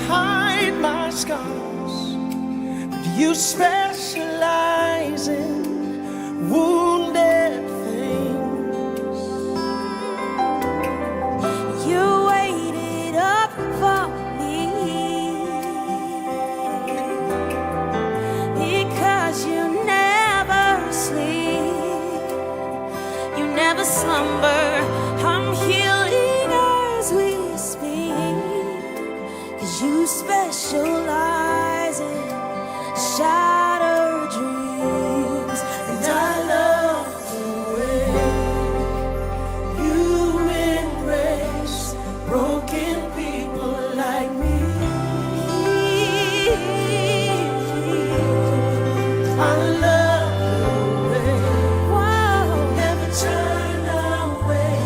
hide my scars, but you specialize in wounded things. You waited up for me because you never sleep, you never slumber. I'm healing as we speak, 'cause you specialize in shattered dreams. And I love the way you embrace broken people like me. I love the way you never turn away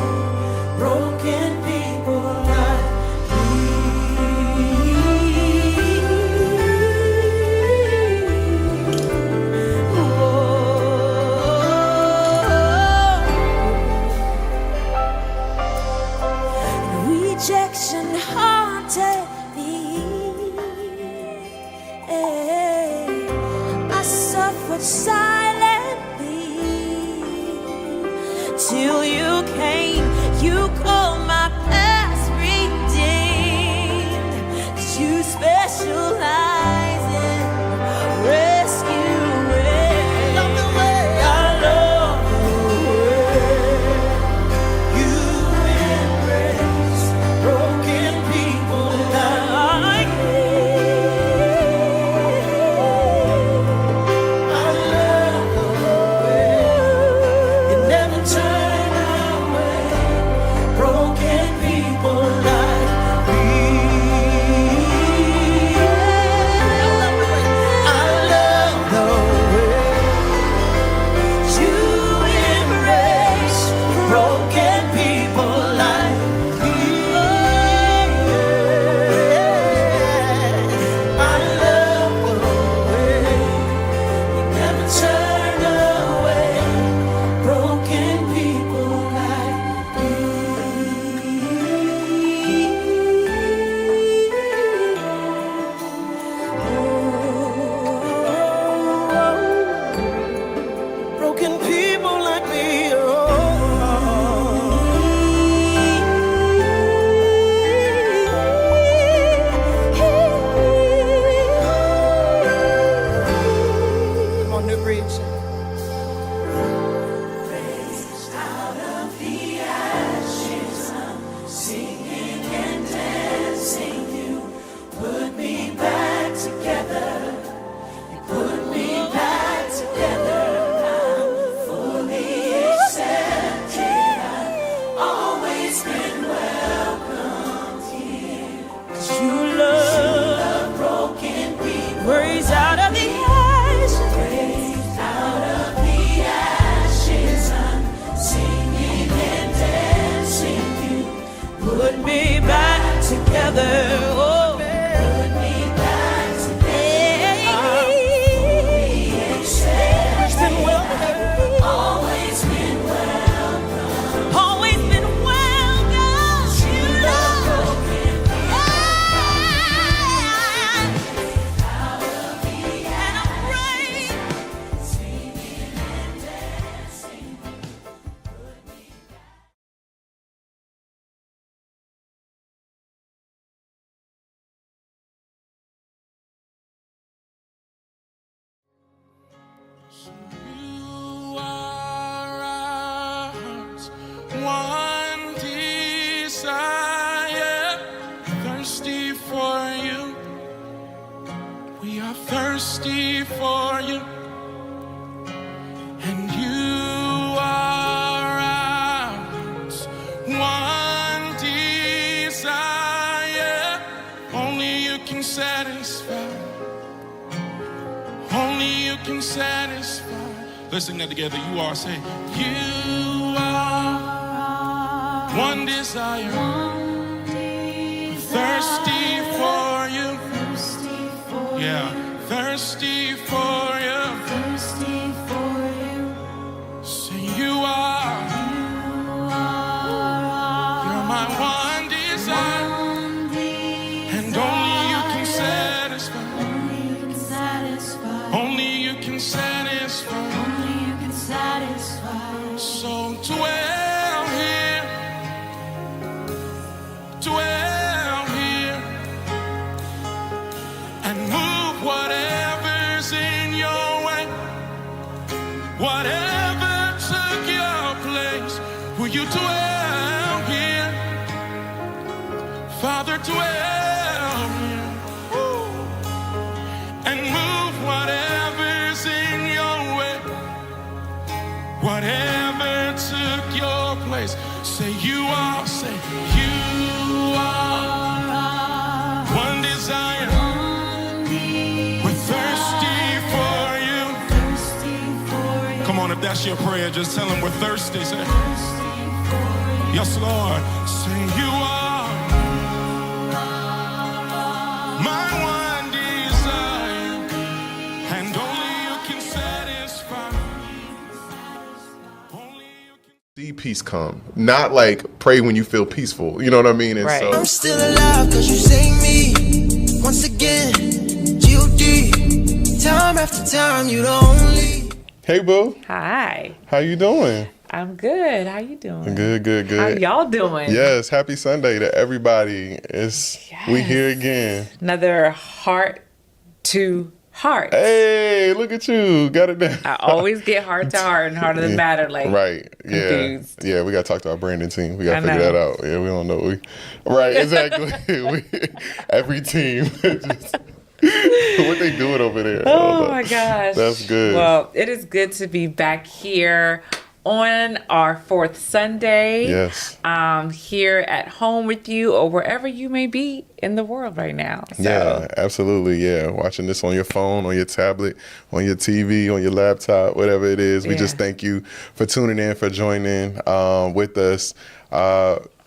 broken people like me. Rejection haunted me. I suffered silently till you came. You called my past redeemed, 'cause you specialize in rescuing. Love the way I love the way you embrace broken people like me. I love the way you never turn away broken people like me. I love the way you embrace broken people like me. I love the way you never turn away broken people like me. Broken people like me. Come on, New Breed. Raised out of the ashes, I'm singing and dancing. You put me back together. You put me back together. I'm fully accepted. I've always been welcomed here. 'Cause you love broken people. Raised out of the ashes. Raised out of the ashes. I'm singing and dancing. You put me back together. Oh, put me back together. I'm fully accepted. Always been welcome. Always been welcome. You love broken people. Out of the and I'm brave. Singing and dancing. Put me back. You are our heart's one desire, thirsty for you. We are thirsty for you, and you are our heart's one desire. Only you can satisfy. Only you can satisfy. Let's sing that together. You are, say, you are one desire, thirsty for you. Yeah, thirsty for you. Say you are. You're my one desire, and only you can Will you dwell here? Father, dwell here. Woo. And move whatever's in your way. Whatever took your place. Say you are, say you are. One desire. We're thirsty for you. Come on, if that's your prayer, just tell him we're thirsty. Say, yes, Lord. Say you are my one desire, and only you can satisfy. Only you can. See peace come, not like pray when you feel peaceful. You know what I mean? And Right. so I'm still alive cause you saved me. Once again, G.O.D. Time after time, you the only. hey, boo, Hi. how you doing? I'm good. How you doing? Good. How y'all doing? Yes, happy Sunday to everybody. We Yes. here again. Another Heart-2-Heart. Hey, look at you, got it down. I always get heart-to-heart and heart of the matter, like Right, yeah, confused. yeah. We gotta talk to our branding team. We gotta I figure know. that out. Yeah, we don't know. Right, exactly. Every team, just, what they doing over there? I don't Oh know. my gosh. That's good. Well, it is good to be back here on our fourth Sunday. Yes. Here at home with you or wherever you may be in the world right now. So, Yeah, absolutely. Yeah. Watching this on your phone, on your tablet, on your TV, on your laptop, whatever it is. We Yeah. just thank you for tuning in, for joining with us.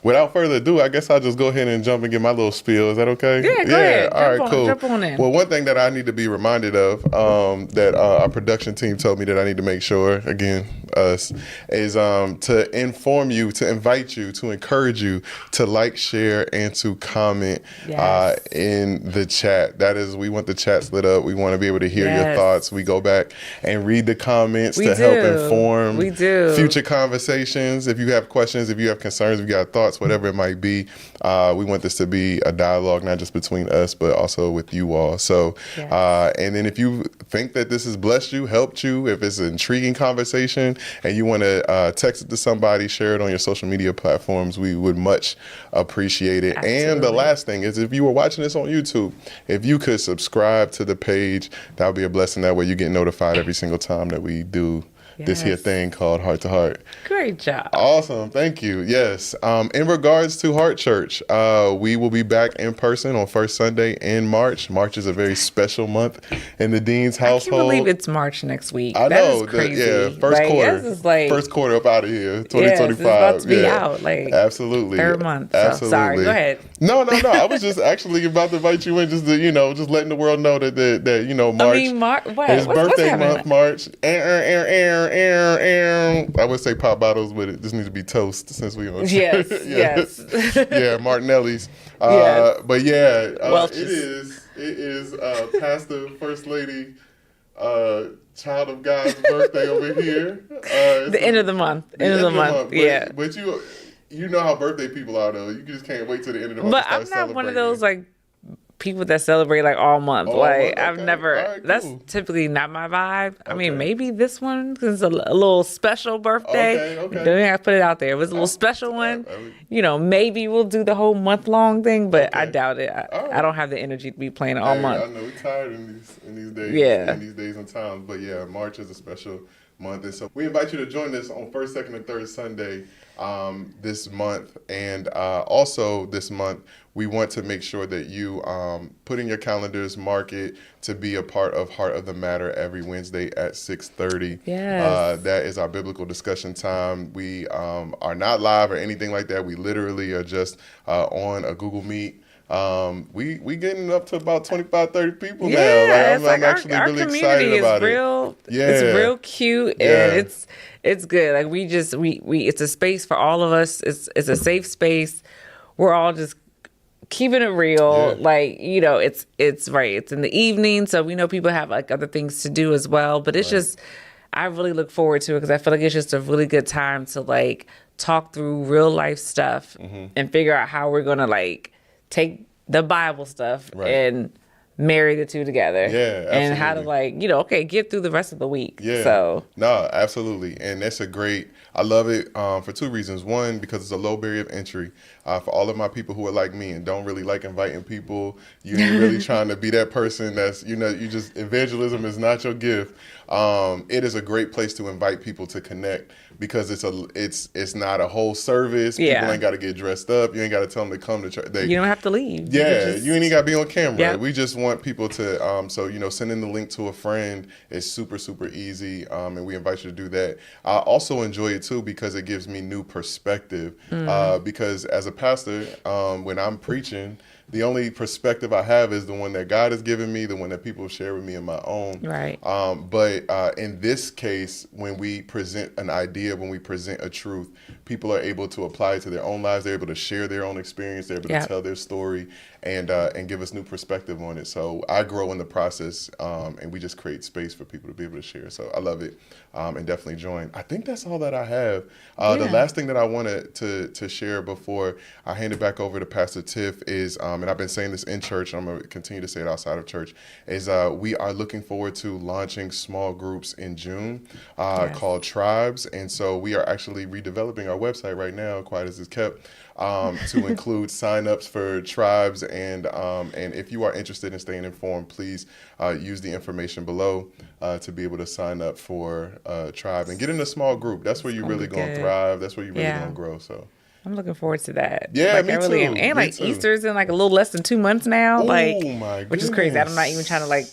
Without further ado, I guess I'll just go ahead and jump and get my little spiel. Is that okay? Yeah, go ahead. All right, cool. Jump on in. Well, one thing that I need to be reminded of that our production team told me that I need to make sure, again, us, is to inform you, to invite you, to encourage you to like, share, and to comment Yes. in the chat. That is, we want the chat lit up. We want to be able to hear your Yes. thoughts. We go back and read the comments We to help do. inform We do. future conversations. If you have questions, if you have concerns, if you got thoughts, whatever it might be, we want this to be a dialogue, not just between us, but also with you all. So, Yes. and then if you think that this has blessed you, helped you, if it's an intriguing conversation and you want to text it to somebody, share it on your social media platforms, we would much appreciate it. And the Absolutely. last thing is, if you were watching this on YouTube, if you could subscribe to the page, that would be a blessing. That way you get notified every single time that we do this here Yes. thing called Heart to Heart. Great job. Awesome. Thank you. Yes. In regards to Heart Church, we will be back in person on first Sunday in March. March is a very special month in the Dean's I household. can't believe it's March next week. I That know. is crazy. First Like, quarter. This is like first quarter up out of here. Yes, 2025. it's about to be out, like, absolutely. third month. So, Absolutely. sorry, go ahead. No. I was just actually about to invite you in, just to, just letting the world know that March. What? His What's birthday happening? month, March. I would say pop bottles, but it just needs to be toast since we on. Yes, yes. Yeah, Martinelli's. Yes. But yeah, Welch's. it is Pastor First Lady, Child of God's birthday over here. The end of the month. End of the month. But, Yeah. But you know how birthday people are though. You just can't wait till the end of the month. But to I'm start not one of celebrating. those like people that celebrate like all month. All Like month? I've Okay. never. All right, That's cool. typically not my vibe. I mean, Okay. maybe this one is a little special birthday. Okay. Don't have to put it out there. If it's a little special one, maybe we'll do the whole month long thing. But I Okay. doubt it. All right. I don't have the energy to be playing all Hey, month. I know we're tired in these days. Yeah. In these days and times. But yeah, March is a special month. And so we invite you to join us on first, second, and third Sunday this month. And also this month, we want to make sure that you put in your calendars, mark it to be a part of Heart of the Matter every Wednesday at 6:30. Yes. That is our biblical discussion time. We are not live or anything like that. We literally are just on a Google Meet. We getting up to about 25, 30 people now. Yeah, Like, I'm actually our really community excited is about real. it. Yeah. It's real cute Yeah. and it's good. Like we it's a space for all of us. It's a safe space. We're all just keeping it real. Yeah. Like, it's right. It's in the evening, so we know people have like other things to do as well. But it's just I really look forward to it because I feel like it's just a really good time to like talk through real life stuff and figure out how we're gonna like take the Bible stuff Right. and marry the two together. Yeah, and how to absolutely. like, get through the rest of the week. Yeah. So No, absolutely. And that's a great I love it for two reasons. One, because it's a low barrier of entry for all of my people who are like me and don't really like inviting people. You ain't really trying to be that person that's, you just, evangelism is not your gift. It is a great place to invite people to connect because it's not a whole service. People ain't got to get dressed up. You ain't got to tell them to come to church. You don't have to leave. Yeah, you ain't even got to be on camera. Yep. We just want people to, sending the link to a friend is super, super easy, and we invite you to do that. I also enjoy it too because it gives me new perspective. Because as a pastor, when I'm preaching, the only perspective I have is the one that God has given me, the one that people share with me in my own. Right. But in this case, when we present an idea, when we present a truth, people are able to apply it to their own lives. They're able to share their own experience. They're able to tell their story and give us new perspective on it. So I grow in the process, and we just create space for people to be able to share. So I love it, and definitely join. I think that's all that I have. The last thing that I wanted to share before I hand it back over to Pastor Tiff is, and I've been saying this in church, and I'm going to continue to say it outside of church, is we are looking forward to launching small groups in June called Tribes. And so we are actually redeveloping our website right now, quiet as it's kept, to include signups for Tribes. And if you are interested in staying informed, please use the information below to be able to sign up for Tribe and get in a small group. That's where you're really going to thrive. That's where you're really going to grow. So I'm looking forward to that. Yeah, like, me I really too. am. And Me like too. Easter's in like a little less than 2 months now. Oh Like, my which is crazy. I'm not even trying to like.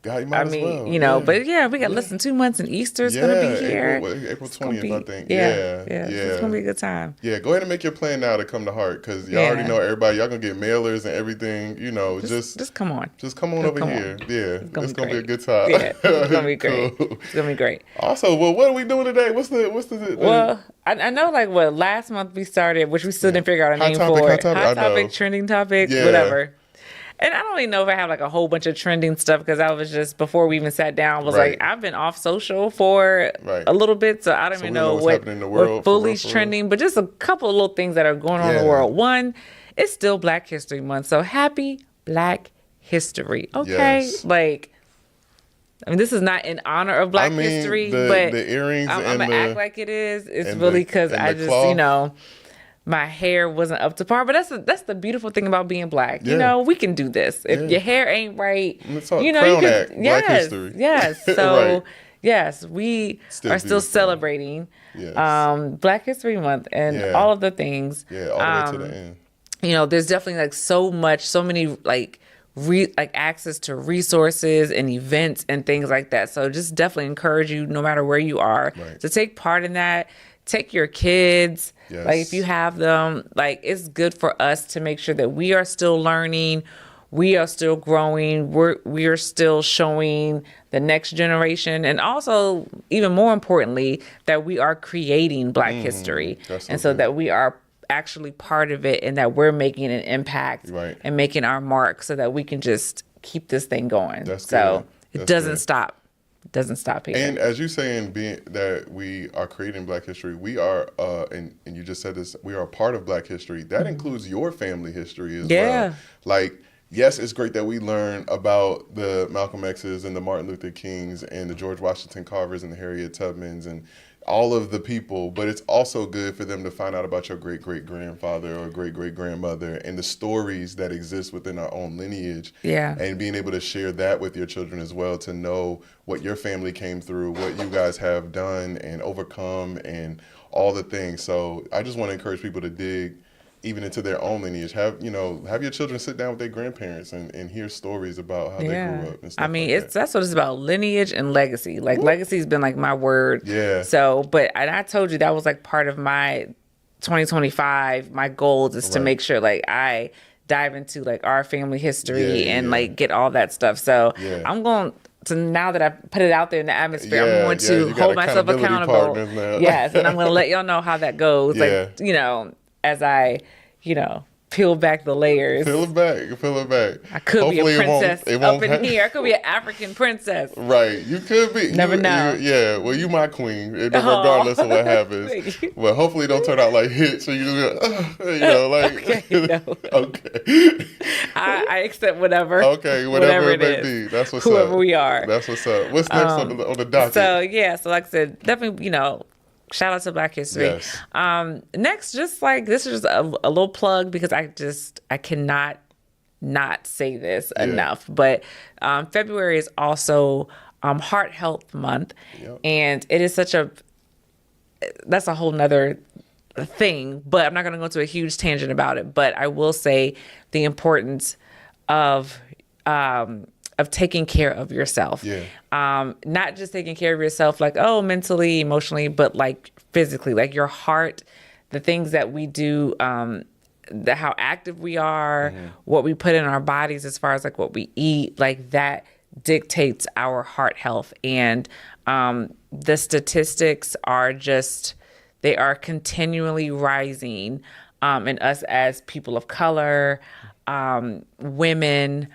God, you might as well. But we got less than 2 months and Easter's going to be here. April 20th, I think. It's going to be a good time. Yeah, go ahead and make your plan now to come to Heart because y'all already know everybody. Y'all going to get mailers and everything. Just come on. Just come on over here. Yeah, it's going to be a good time. Yeah, it's going to be great. Cool. It's going to be great. Also, well, what are we doing today? What's the Well, I know last month we started, which we still didn't figure out a name topic, for hot it. topic, Hot I know. topic, trending topic, whatever. And I don't even know if I have like a whole bunch of trending stuff because I was just, before we even sat down, was like, I've been off social for a little bit. So I don't even know what's happening in the world, what fully's trending, but just a couple of little things that are going on in the world. One, it's still Black History Month. So happy Black History. Okay. Yes. Like, I mean, this is not in honor of Black history, but the earrings I'm going to act like it is. It's and really the- because and I the just, cloth. my hair wasn't up to par, but that's the beautiful thing about being Black. Yeah. We can do this. If your hair ain't right, It's all you Crown can. Act, Black history. Yes. So Right. yes, we Still are still beautiful. celebrating Yes. Black History Month and all of the things. Yeah, all the way to the end. There's definitely like so many like access to resources and events and things like that. So just definitely encourage you, no matter where you are, to take part in that. Take your kids, like if you have them, like it's good for us to make sure that we are still learning, we are still growing, we are still showing the next generation, and also even more importantly that we are creating Black history, and so that we are actually part of it, and that we're making an impact and making our mark, so that we can just keep this thing going. It doesn't stop. Doesn't stop here. And as you saying, being that we are creating Black history, we are, and you just said this, we are a part of Black history. That includes your family history as well. Like, yes, it's great that we learn about the Malcolm X's and the Martin Luther Kings and the George Washington Carvers and the Harriet Tubmans and all of the people, but it's also good for them to find out about your great-great-grandfather or great-great-grandmother and the stories that exist within our own lineage. And being able to share that with your children as well, to know what your family came through, what you guys have done and overcome and all the things. So I just want to encourage people to dig even into their own lineage. Have your children sit down with their grandparents and hear stories about how they grew up and stuff. I mean, like that's what it's about, lineage and legacy. Like legacy's been like my word. Yeah. So, and I told you that was like part of my 2025, my goals is to make sure like I dive into like our family history and like get all that stuff. So I'm going to, now that I've put it out there in the atmosphere, I'm going to hold myself accountable. Yes. And I'm going to let y'all know how that goes. Like, as I, peel back the layers. Peel it back. I could Hopefully be a princess it won't up in here. I could be an African princess. Right. You could be. Never know. Well, you my queen, regardless of what happens. Well, hopefully it don't turn out like hits. So you just okay. I accept whatever. Okay, whatever it may is. be. That's what's Whoever up. we are. That's what's up. What's next on the docket? So like I said, definitely, Shout out to Black History. Yes. Next, just like this is just a little plug because I cannot not say this enough. But February is also Heart Health Month, and it is that's a whole nother thing. But I'm not going to go into a huge tangent about it. But I will say the importance of taking care of yourself. Not just taking care of yourself like, oh, mentally, emotionally, but like physically, like your heart, the things that we do, how active we are, what we put in our bodies as far as like what we eat, like that dictates our heart health. And the statistics are they are continually rising in us as people of color, women,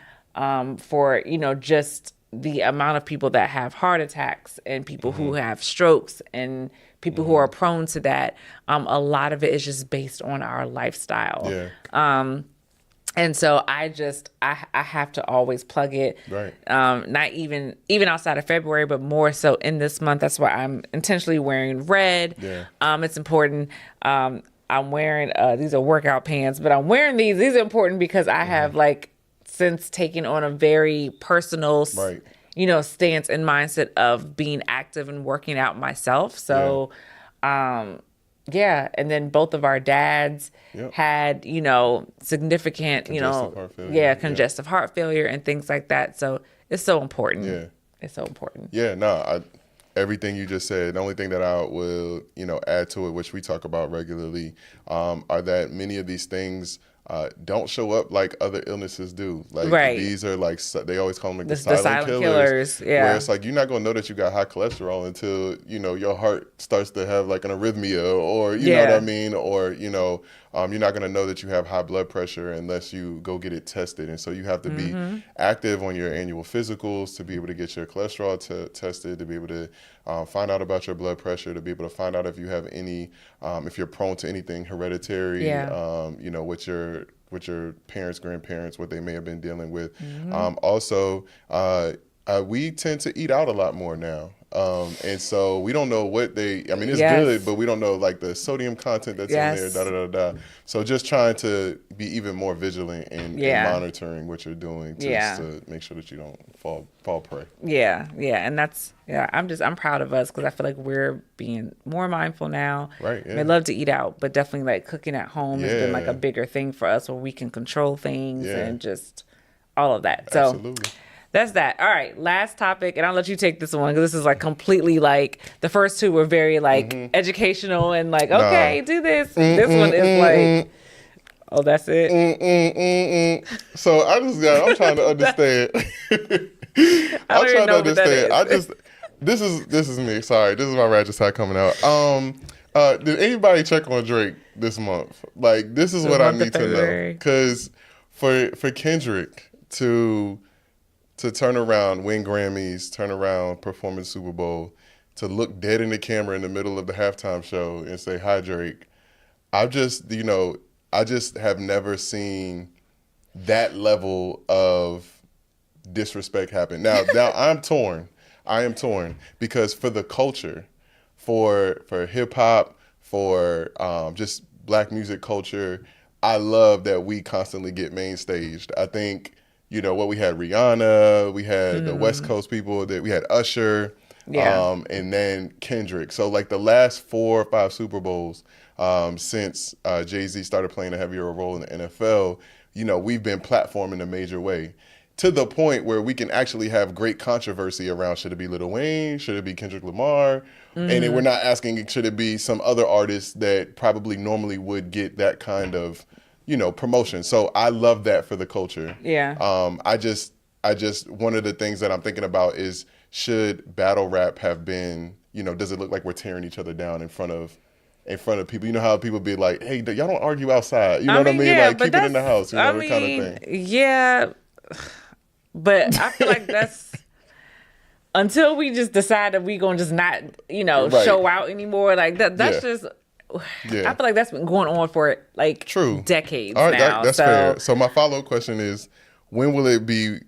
for, just the amount of people that have heart attacks and people who have strokes and people who are prone to that. A lot of it is just based on our lifestyle. And so I have to always plug it. Right. Not even outside of February, but more so in this month. That's why I'm intentionally wearing red. It's important. I'm wearing, these are workout pants, but I'm wearing these. These are important because I have since taking on a very personal, stance and mindset of being active and working out myself. So, and then both of our dads had, significant, congestive heart failure and things like that. So it's so important. It's so important. Everything you just said, the only thing that I will, add to it, which we talk about regularly, are that many of these things don't show up like other illnesses do. Like these are like, they always call them like the silent killers. Where it's like, you're not going to know that you got high cholesterol until, your heart starts to have like an arrhythmia or, you know what I mean? Or, you're not going to know that you have high blood pressure unless you go get it tested. And so you have to be active on your annual physicals to be able to get your cholesterol tested, to be able to find out about your blood pressure, to be able to find out if you have any, if you're prone to anything hereditary, with your parents, grandparents, what they may have been dealing with. Also, we tend to eat out a lot more now. And so we don't know what it's good, but we don't know like the sodium content that's in there, So just trying to be even more vigilant and monitoring what you're doing to make sure that you don't fall prey. And that's, I'm proud of us because I feel like we're being more mindful now. Right. I love to eat out, but definitely like cooking at home has been like a bigger thing for us where we can control things and just all of that. So absolutely. That's that. All right, last topic, and I'll let you take this one because this is like completely like the first two were very like educational and like okay, do this. This one is like, oh, that's it. So I'm trying to understand. I'm trying to understand. This is me. Sorry, this is my ratchet side coming out. Did anybody check on Drake this month? Like, this is what I need to know because for Kendrick to turn around, win Grammys, turn around, perform in Super Bowl, to look dead in the camera in the middle of the halftime show and say, "Hi, Drake." I just have never seen that level of disrespect happen. Now I'm torn. I am torn because for the culture, for hip hop, for just Black music culture, I love that we constantly get main staged. I think, we had Rihanna, we had the West Coast people, that we had Usher, and then Kendrick. So like the last 4 or 5 Super Bowls since Jay-Z started playing a heavier role in the NFL, we've been platformed in a major way to the point where we can actually have great controversy around, should it be Lil Wayne, should it be Kendrick Lamar? And then we're not asking, should it be some other artist that probably normally would get that kind of promotion. So I love that for the culture. I just one of the things that I'm thinking about is, should battle rap have been, does it look like we're tearing each other down in front of people? You know how people be like, "Hey, y'all don't argue outside." You know what I mean? Like, keep it in the house, that kind of thing. Yeah. But I feel like that's until we just decide that we gonna just not, show out anymore. Like that's just. I feel like that's been going on for like decades. All right, now. that's fair. So my follow-up question is, when will it be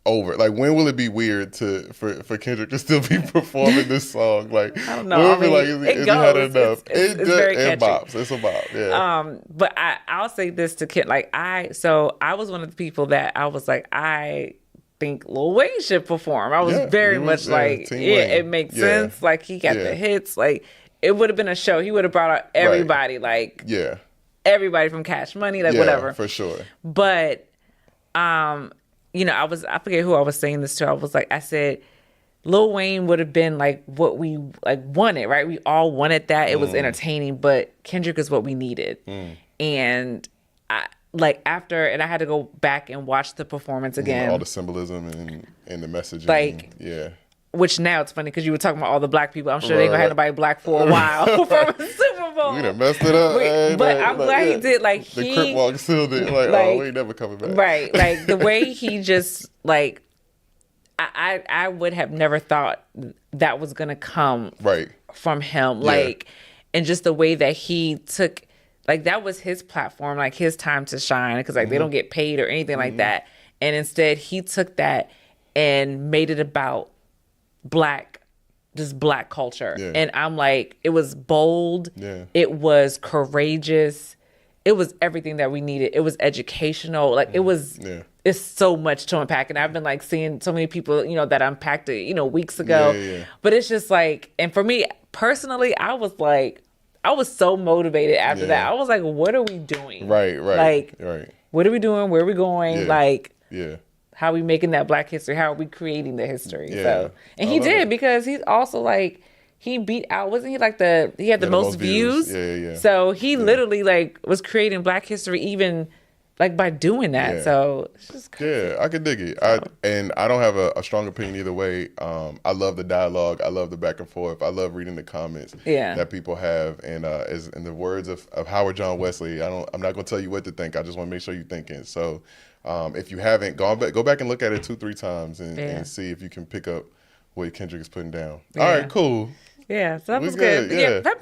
over? Like, when will it be weird for Kendrick to still be performing this song? Like, I don't know. When will I it be mean, like, it is he had goes. enough? It's very it catchy. bops. It's a bop. Yeah. But I'll say this to Ken. Like, I was one of the people that I was like, I think Lil Wayne should perform. I was Yeah, very he much was, like, Team yeah, Wayne. it makes Yeah. sense. Like, he got the hits. Like, it would have been a show. He would have brought out everybody. Like, Yeah. everybody from Cash Money. Like, Yeah, whatever. for sure. But, you know, I forget who I was saying this to. I was like, I said, Lil Wayne would have been like what we like wanted, right? We all wanted that. It was entertaining, but Kendrick is what we needed. And I and I had to go back and watch the performance again. All the symbolism and the messaging. Like, yeah. Which now it's funny because you were talking about all the black people. I'm sure they ain't gonna have nobody black for a while from a Super Bowl. We done messed it up. But I'm glad he did. Like, the Crip Walk sealed it. Like, oh, we ain't never coming back. Right. Like, the way he just, like, I would have never thought that was gonna come from him. Like, and just the way that he took, like, that was his platform, like his time to shine, because like they don't get paid or anything like that. And instead he took that and made it about black culture. And I'm like, it was bold. It was courageous. It was everything that we needed. It was educational. Like, it was, it's so much to unpack. And I've been like seeing so many people, you know, that unpacked it, you know, weeks ago. But it's just like, and for me personally, I was so motivated after that. I was like, what are we doing? Like, what are we doing? Where are we going? Like, how are we making that Black history? How are we creating the history? So, and he did, because he's also like, he beat out, wasn't he like he had the most views? So he literally like was creating Black history even like by doing that. So it's just crazy. Yeah, I could dig it. And I don't have a strong opinion either way. I love the dialogue. I love the back and forth. I love reading the comments that people have. And as in the words of Howard John Wesley, I'm not gonna tell you what to think. I just want to make sure you're thinking. So if you haven't go back and look at it 2-3 times and see if you can pick up what Kendrick is putting down. All right, cool. Yeah, so that was good.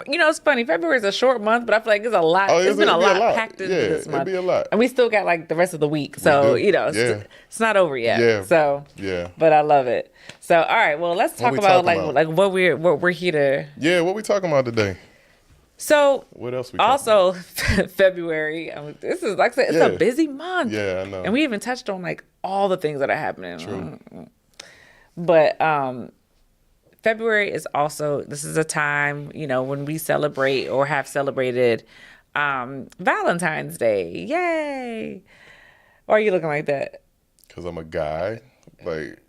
You know, it's funny. February is a short month, but I feel like it's a lot. It's been a lot packed into this month. It'll be a lot. And we still got like the rest of the week. So, you know, it's not over yet. Yeah. So, but I love it. So, all right, well, let's talk about what we're here to. Yeah, what we talking about today? So, what else we also February, this is, like I said, it's a busy month. Yeah, I know. And we even touched on like all the things that are happening. True. But February is also, this is a time, you know, when we celebrate or have celebrated Valentine's Day. Yay! Why are you looking like that? Because I'm a guy. Like,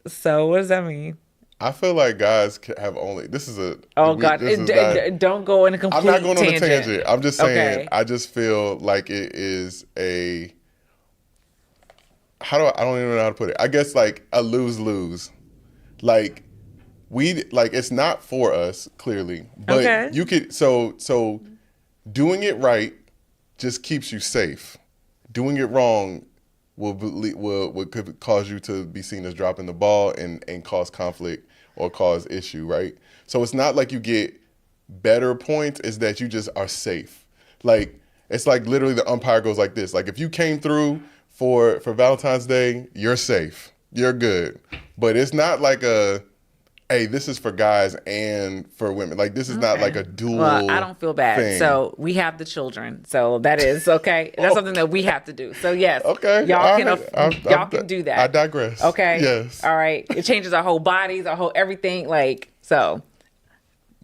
so what does that mean? I feel like guys have only, don't go in a complete I'm not going tangent. on a tangent. I'm just saying, Okay. I just feel like it is I don't even know how to put it. I guess like a lose-lose. Like, it's not for us, clearly, but you could, so doing it right just keeps you safe. Doing it wrong could cause you to be seen as dropping the ball and cause conflict or cause issue, right? So it's not like you get better points, it's that you just are safe. Like, it's like literally the umpire goes like this. Like, if you came through for Valentine's Day, you're safe. You're good. But it's not like hey, this is for guys and for women. Like, this is not like a dual Well, I don't feel bad. thing. So we have the children. So that is okay. That's something that we have to do. So yes. Okay. Y'all can do that. I digress. Okay. Yes. All right. It changes our whole bodies, our whole everything. Like, so.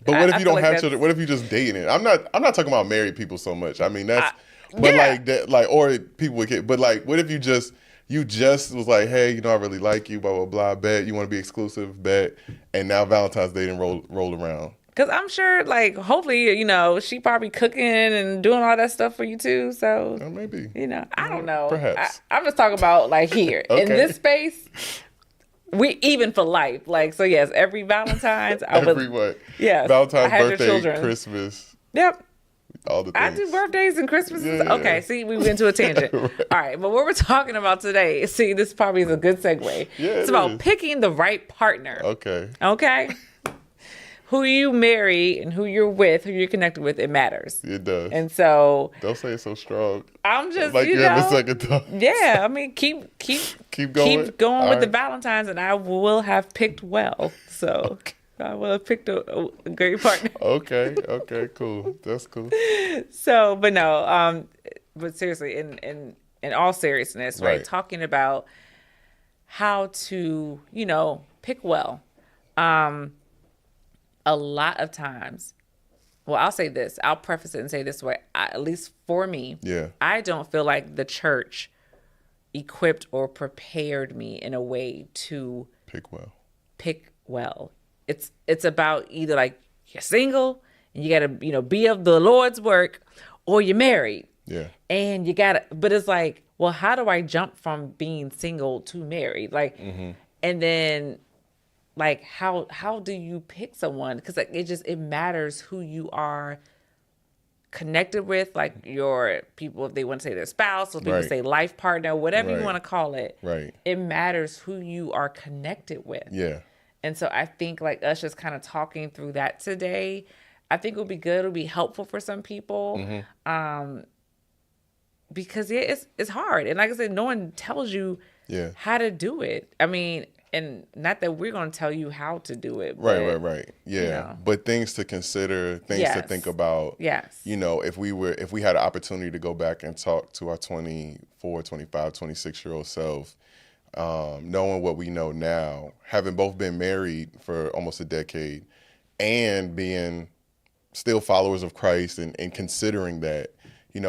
But what if you don't like have children? What if you just dating it? I'm not talking about married people so much. I mean, that's like that, like, or people with kids. But like, what if you just was like, hey, you know, I really like you, blah blah blah. Bet you want to be exclusive, bet, and now Valentine's Day didn't roll around. Because I'm sure, like, hopefully, you know, she probably cooking and doing all that stuff for you too. So maybe, you know, I don't know. Perhaps. I'm just talking about like here in this space. We even for life, like, so yes, every Valentine's, yes, Valentine's, I had birthday, your children. Christmas, yep, all the things. I do birthdays and Christmases. Yeah. Okay, see, we went into a tangent. Right. All right, but what we're talking about today, see, this probably is a good segue. Yeah, it's about picking the right partner. Okay. who you marry and who you're with, who you're connected with, it matters. It does. And so Don't say it so strong. I'm just, Like you you're having know, second thoughts. yeah. I mean, keep going. keep going All with the right. Valentines, and I will have picked well. So I will have picked a great partner. Okay. Cool. That's cool. So, but no, but seriously, in all seriousness, right? Right. Talking about how to, pick well. A lot of times, well, I'll say this. I'll preface it and say this way. At least for me, Yeah. I don't feel like the church equipped or prepared me in a way to Pick well. pick well. It's about either like you're single and you gotta, be of the Lord's work, or you're married. Yeah. And you gotta, but it's like, well, how do I jump from being single to married? Like, and then like, how do you pick someone? Because like, it matters who you are connected with, like your people, if they want to say their spouse, or people Right. say life partner, whatever you Right. want to call it. Right. It matters who you are connected with. Yeah. And so I think like us just kind of talking through that today, I think it'll be good. It'll be helpful for some people. Because it's hard. And like I said, no one tells you Yeah. how to do it. I mean, and not that we're going to tell you how to do it. Right. but, Right. Yeah. know. But things to consider, things to Yes. think about. Yes. If we had an opportunity to go back and talk to our 24, 25, 26-year-old self, knowing what we know now, having both been married for almost a decade and being still followers of Christ and considering that,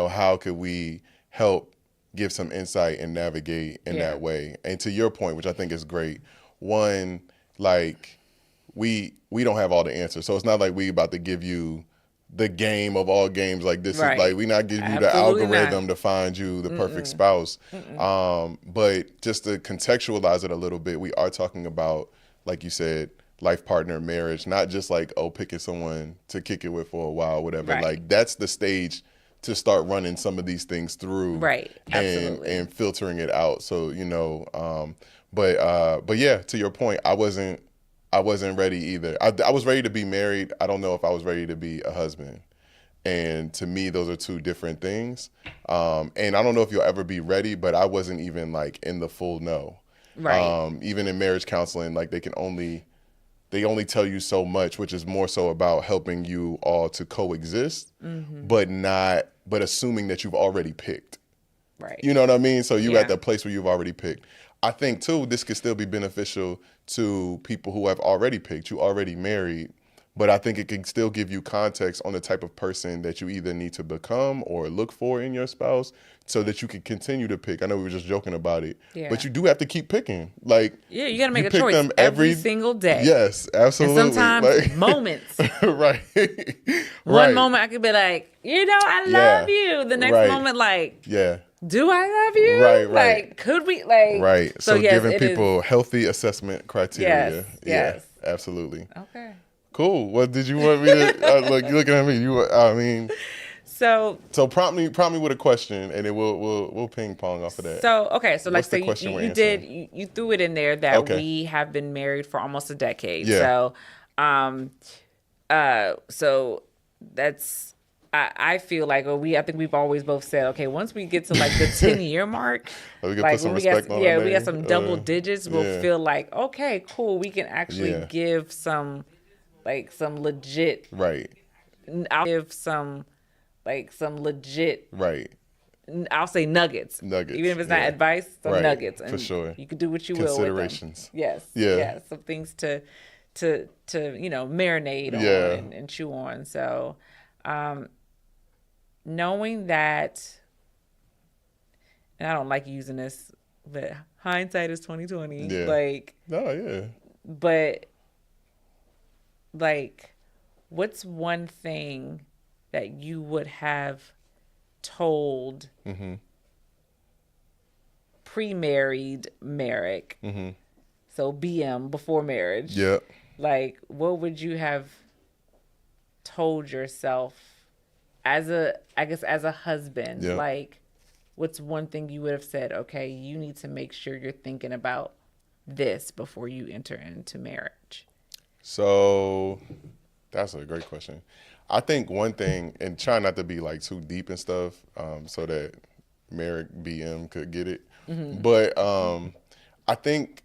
how could we help give some insight and navigate in Yeah. that way? And to your point, which I think is great, one, like we don't have all the answers. So it's not like we about to give you the game of all games. Like this Right. is like, we not giving you the Absolutely algorithm not. to find you the perfect spouse. But just to contextualize it a little bit, we are talking about, like you said, life partner, marriage, not just like, picking someone to kick it with for a while, whatever. Right. Like that's the stage to start running some of these things through, Right. Absolutely. and filtering it out. So but yeah, to your point, I wasn't ready either. I was ready to be married. I don't know if I was ready to be a husband. And to me, those are two different things. And I don't know if you'll ever be ready, but I wasn't even like in the full no. Right. Even in marriage counseling, like they only tell you so much, which is more so about helping you all to coexist, but assuming that you've already picked. Right. You know what I mean? So you're Yeah. at that place where you've already picked. I think too, this could still be beneficial to people who have already picked, you already married, but I think it can still give you context on the type of person that you either need to become or look for in your spouse so that you can continue to pick. I know we were just joking about it, Yeah. but you do have to keep picking. Like, Yeah, you got to make a pick choice them every single day. Yes, absolutely. And sometimes Like- moments. Right. One Right. moment I could be like, I Yeah. love you. The next Right. moment, like, Yeah. do I love you? Right, right. Like, could we? Like, Right. So yes, giving it is- people healthy assessment criteria. Yes, Yeah, yes. absolutely. Okay. Cool. What did you want me to look? You looking at me? So Prompt me with a question, and then we'll ping pong off of that. okay. So like, What's the so question we're you did you threw it in there that Okay. we have been married for almost a decade. Yeah. So that's. I feel like I think we've always both said, okay, once we get to like the 10-year mark, We can like put some when we got respect on our we got name. some double digits, we'll yeah. feel like, okay, cool, we can actually Yeah. give some legit. Right. I'll give some legit. Right. I'll say nuggets. Nuggets, Even if it's not yeah. advice, some Right, nuggets. for And sure. you could do what you will with them. Considerations. Yes. Yeah. Yes. Some things to marinate on Yeah. and chew on. So knowing that, and I don't like using this, but hindsight is 2020. Yeah. Like, No, yeah. but like, what's one thing that you would have told pre-married Merrick? So BM, before marriage. Yeah. Like, what would you have told yourself as a husband? Yeah. Like, what's one thing you would have said, okay, you need to make sure you're thinking about this before you enter into marriage? So That's a great question. I think one thing, and try not to be like too deep and stuff, so that Merrick BM could get it. But I think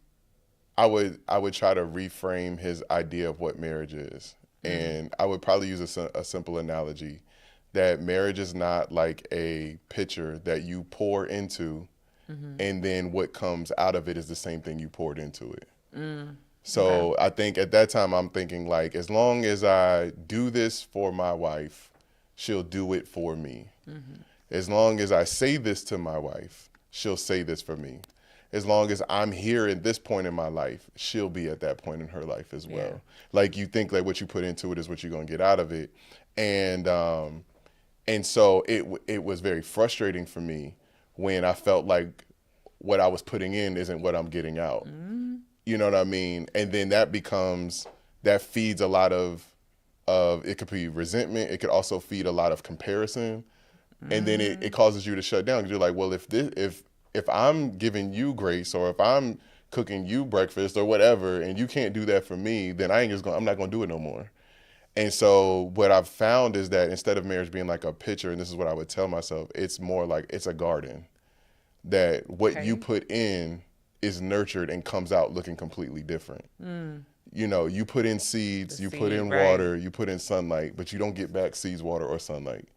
I would try to reframe his idea of what marriage is, and I would probably use a simple analogy that marriage is not like a pitcher that you pour into, and then what comes out of it is the same thing you poured into it. So I think at that time I'm thinking like, as long as I do this for my wife, she'll do it for me. As long as I say this to my wife, she'll say this for me. As long as I'm here at this point in my life, she'll be at that point in her life as well. Yeah. Like, you think like what you put into it is what you're gonna get out of it. And so it was very frustrating for me when I felt like what I was putting in isn't what I'm getting out. You know what I mean? And then that feeds a lot of it could be resentment. It could also feed a lot of comparison. And then it causes you to shut down, because you're like, well, if I'm giving you grace, or if I'm cooking you breakfast or whatever, and you can't do that for me, then I'm not gonna do it no more. And so what I've found is that instead of marriage being like a pitcher, and this is what I would tell myself, it's more like it's a garden, that what you put in is nurtured and comes out looking completely different. You know, you put in seeds, you put in water, you put in sunlight, but you don't get back seeds, water, or sunlight.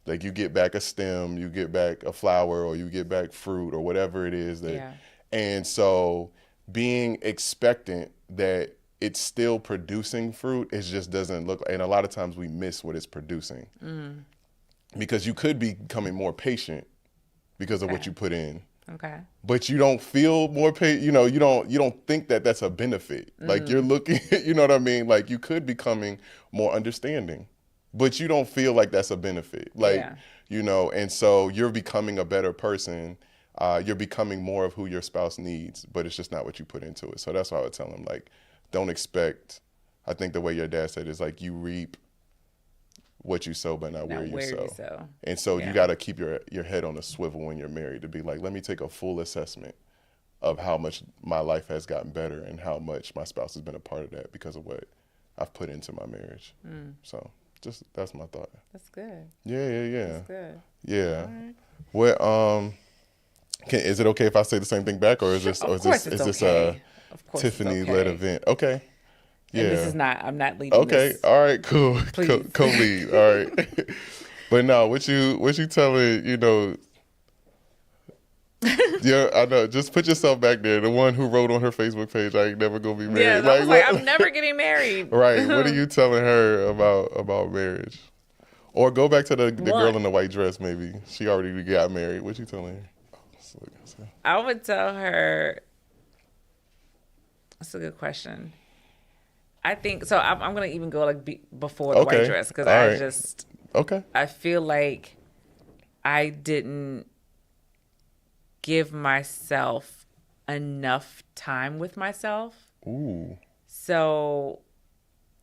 Like, you get back a stem, you get back a flower, or you get back fruit, or whatever it is that. And so being expectant that it's still producing fruit, it just doesn't look, and a lot of times we miss what it's producing. Because you could be becoming more patient because of what you put in. But you don't feel more you don't think that that's a benefit. Like, you're looking, you know what I mean? Like, you could be becoming more understanding, but you don't feel like that's a benefit. Like, you know, and so you're becoming a better person. You're becoming more of who your spouse needs, but it's just not what you put into it. So that's why I would tell him, like, don't expect, I think the way your dad said is like, you reap what you sow, but not where you sow. And so you got to keep your head on a swivel when you're married, to be like, let me take a full assessment of how much my life has gotten better and how much my spouse has been a part of that because of what I've put into my marriage. So that's my thought. That's good. Yeah. That's good. Yeah. Right. What is it okay if I say the same thing back, or is this a Tiffany-led event? Okay. Yeah. And this is not, I'm not leading this. Okay. All right, cool. Please. Co-lead. All right. But no, what you telling, you know, yeah, I know. Just put yourself back there. The one who wrote on her Facebook page, I ain't never gonna be married. Yeah, I was like, I'm never getting married. Right. What are you telling her about marriage? Or go back to the girl in the white dress, maybe. She already got married. What you telling her? I would tell her, that's a good question. I think, so I'm going to even go like before the white dress, because I feel like I didn't give myself enough time with myself. Ooh. So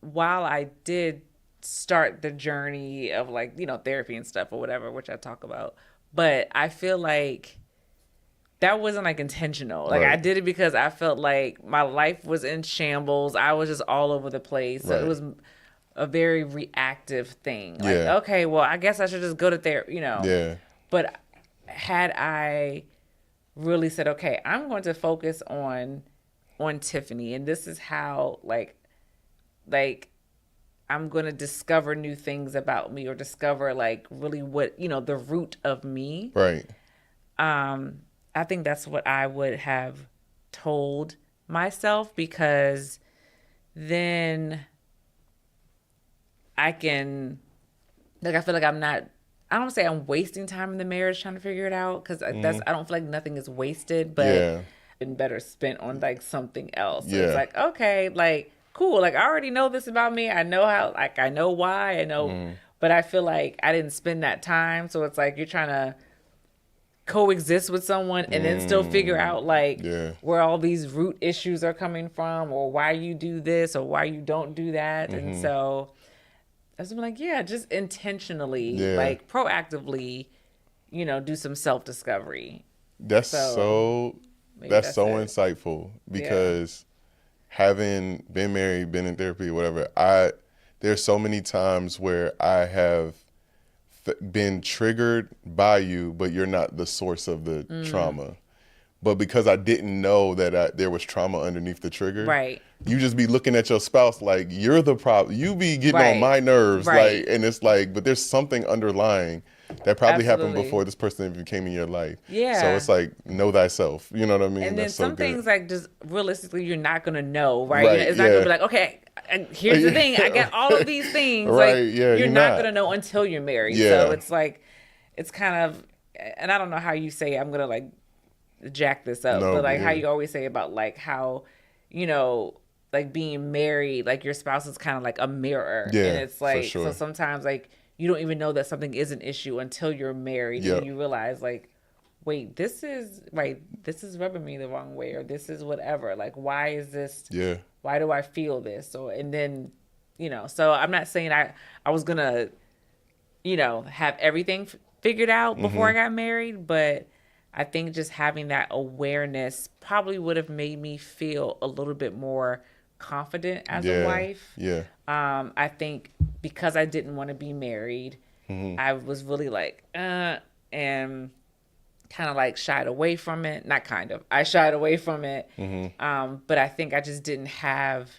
while I did start the journey of, like, you know, therapy and stuff or whatever, which I talk about, but I feel like that wasn't like intentional. Like, I did it because I felt like my life was in shambles. I was just all over the place. So it was a very reactive thing. Like, okay, well, I guess I should just go to therapy, you know. Yeah. But had I really said, okay, I'm going to focus on Tiffany, and this is how, like I'm going to discover new things about me, or discover, like, really what, you know, the root of me. Right. I think that's what I would have told myself, because then I can, like, I feel like I'm not, I don't say I'm wasting time in the marriage trying to figure it out, because I don't feel like nothing is wasted, but been better spent on, like, something else. So it's like, okay, like, cool. Like, I already know this about me. I know how, like, I know why, I know, but I feel like I didn't spend that time. So it's like, you're trying to coexist with someone and then still figure out, like, where all these root issues are coming from, or why you do this or why you don't do that. And so I was like, just intentionally, like, proactively, you know, do some self-discovery. That's so insightful, because having been married, been in therapy, whatever, there's so many times where I have been triggered by you, but you're not the source of the trauma. But because I didn't know that there was trauma underneath the trigger, Right. you just be looking at your spouse like you're the problem. You be getting Right. on my nerves, Right. like, and it's like, but there's something underlying that probably happened Absolutely. before this person even came in your life. Yeah. So it's like, know thyself. You know what I mean? And then That's so some good. things like just realistically you're not gonna know, right? Right, It's not yeah. gonna be like, okay, here's the thing, I got all of these things. Right, Like yeah, you're you're not not. gonna know until you're married. Yeah. So it's like it's kind of, and I don't know how you say I'm gonna like jack this up, No, but like how yeah. you always say about like how, you know, like being married, like your spouse is kind of like a mirror. Yeah, And it's for like sure. so sometimes like you don't even know that something is an issue until you're married Yep. and you realize like, wait, this is rubbing me the wrong way, or this is whatever. Like, why is this? Yeah. Why do I feel this? So, and then, you know, so I'm not saying I was gonna, you know, have everything figured out before I got married, but I think just having that awareness probably would have made me feel a little bit more confident as a wife. Yeah. I think because I didn't want to be married, I was really like, and kind of like shied away from it. Not kind of. I shied away from it. But I think I just didn't have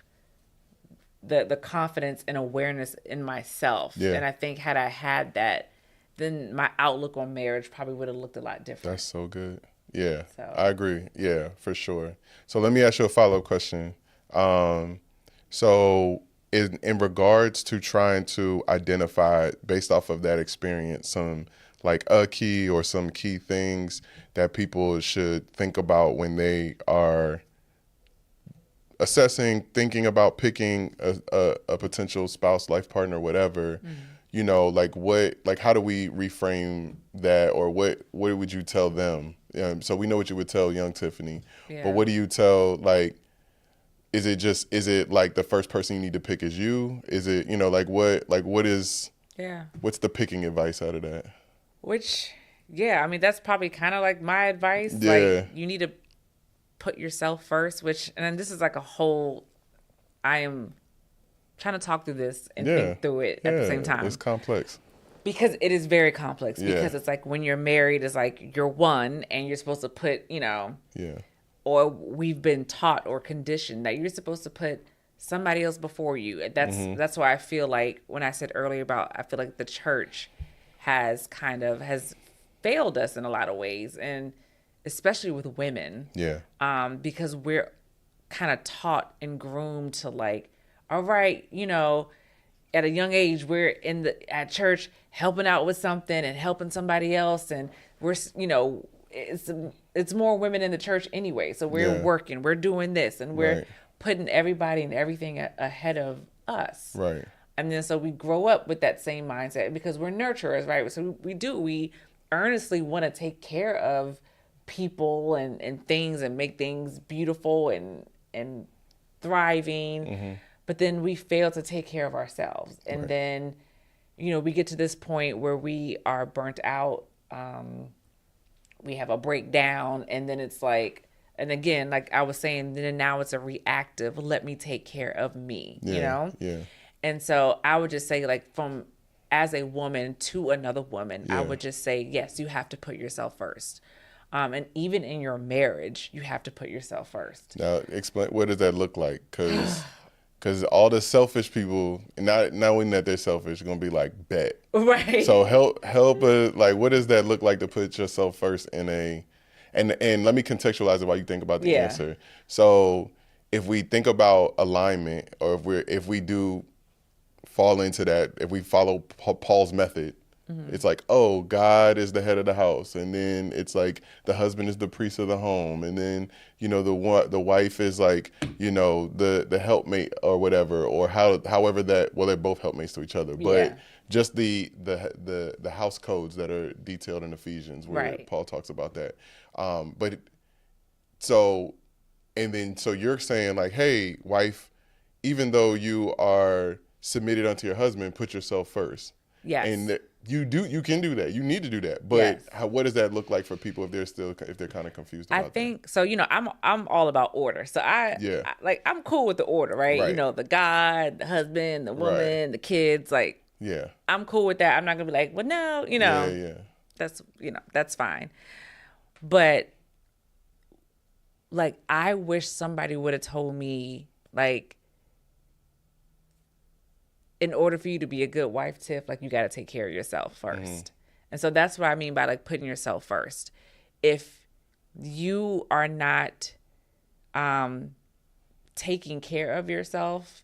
the confidence and awareness in myself. Yeah. And I think had I had that, then my outlook on marriage probably would have looked a lot different. That's so good. Yeah, So. I agree. Yeah, for sure. So let me ask you a follow-up question. So in regards to trying to identify, based off of that experience, some like a key or some key things that people should think about when they are assessing, thinking about picking a potential spouse, life partner, whatever, you know, like how do we reframe that, or what would you tell them? So we know what you would tell young Tiffany, Yeah. but what do you tell, like, is it like the first person you need to pick is you? Is it, you know, what's the picking advice out of that? Which, yeah, I mean, that's probably kind of like my advice. Yeah. Like, you need to put yourself first, which, and then this is like a whole, I am trying to talk through this and think through it at the same time. It's complex. Because it is very complex. Yeah. Because it's like when you're married, it's like you're one and you're supposed to put, you know, Yeah. or we've been taught or conditioned that you're supposed to put somebody else before you. That's why I feel like when I said earlier about, I feel like the church has failed us in a lot of ways, and especially with women. Yeah. Because we're kind of taught and groomed to like, all right, you know, at a young age, we're at church helping out with something and helping somebody else. And we're, you know, it's more women in the church anyway. So we're working, we're doing this, and we're putting everybody and everything ahead of us. Right. And then so we grow up with that same mindset because we're nurturers, right? So we earnestly want to take care of people and things and make things beautiful and thriving. But then we fail to take care of ourselves. And then, you know, we get to this point where we are burnt out. We have a breakdown, and then it's like, and again, like I was saying, then now it's a reactive, let me take care of me, you know? Yeah. And so I would just say, like, from as a woman to another woman, I would just say, yes, you have to put yourself first. And even in your marriage, you have to put yourself first. Now, explain, what does that look like? Because all the selfish people, not knowing that they're selfish, are going to be like, bet. Right. So help like, what does that look like to put yourself first in a, and let me contextualize it while you think about the answer. So if we think about alignment, or if we do fall into that, if we follow Paul's method, it's like, oh, God is the head of the house, and then it's like the husband is the priest of the home, and then, you know, the wife is like, you know, the helpmate or whatever, or however that, well, they're both helpmates to each other, but just the house codes that are detailed in Ephesians, where Paul talks about that. So you're saying like, hey, wife, even though you are submitted unto your husband, put yourself first. Yes. You can do that. You need to do that. But Yes. what does that look like for people if they're kind of confused about I think so. I'm all about order. So I'm cool with the order, right? Right. The God, the husband, the woman, Right. the kids. Like, that? Yeah. I'm cool with that. I'm not gonna be like, well, no, Yeah. that's fine. But like, I wish somebody would have told me, like, in order for you to be a good wife, Tiff, like, you got to take care of yourself first. And so that's what I mean by like putting yourself first. If you are not taking care of yourself,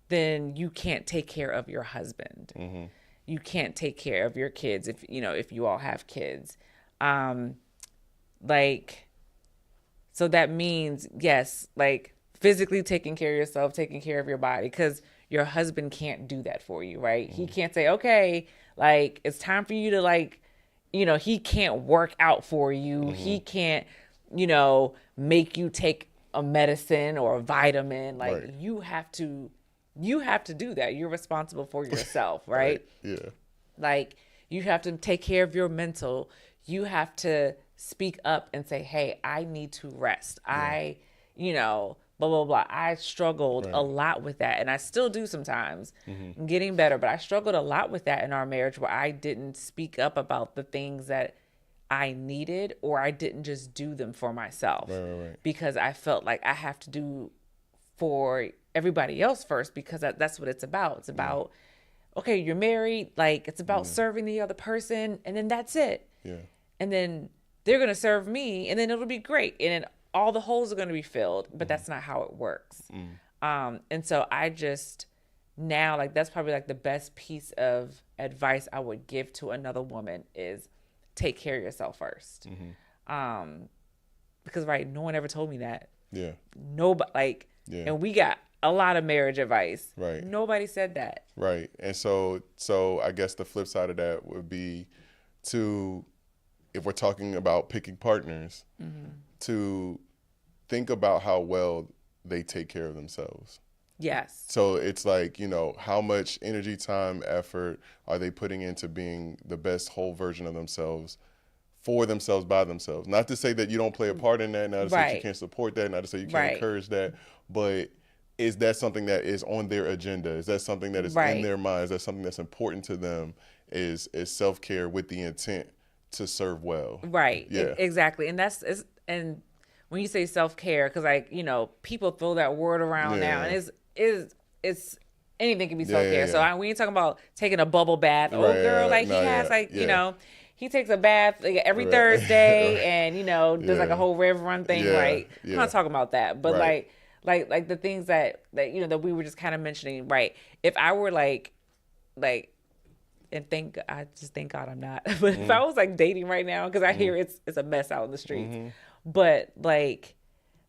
then you can't take care of your husband. You can't take care of your kids if you all have kids. So that means, yes, like physically taking care of yourself, taking care of your body, because your husband can't do that for you, right? He can't say, okay, like, it's time for you to, like, he can't work out for you. He can't, make you take a medicine or a vitamin. Like, Right. you have to do that. You're responsible for yourself, right? Yeah. Like, you have to take care of your mental. You have to speak up and say, hey, I need to rest. I, blah, blah, blah. I struggled a lot with that. And I still do sometimes. I'm getting better. But I struggled a lot with that in our marriage, where I didn't speak up about the things that I needed, or I didn't just do them for myself. Right. Because I felt like I have to do for everybody else first, because that's what it's about. It's about, okay, you're married. Like, it's about serving the other person, and then that's it. Yeah. And then they're going to serve me, and then it'll be great. And then all the holes are going to be filled, but that's not how it works. And so I just now, like, that's probably like the best piece of advice I would give to another woman is take care of yourself first. Because no one ever told me that. Yeah. Nobody, like, and we got a lot of marriage advice. Right. Nobody said that. Right. And so I guess the flip side of that would be if we're talking about picking partners, to think about how well they take care of themselves. Yes. So it's like, how much energy, time, effort are they putting into being the best whole version of themselves, for themselves, by themselves? Not to say that you don't play a part in that, not to say that you can't support that, not to say you can't encourage that, but is that something that is on their agenda? Is that something that is in their minds? Is that something that's important to them? Is self-care with the intent to serve well? Right. Yeah. Exactly. And and when you say self-care, because people throw that word around now, and it's anything can be self-care. So we ain't talking about taking a bubble bath. Girl, like, he has he takes a bath like every Thursday and does like a whole river run thing. Right. I'm not talking about that, but like the things that that we were just kind of mentioning. Right. If I were like, and I just thank God I'm not. But if I was like dating right now, because I hear it's a mess out in the streets, but like,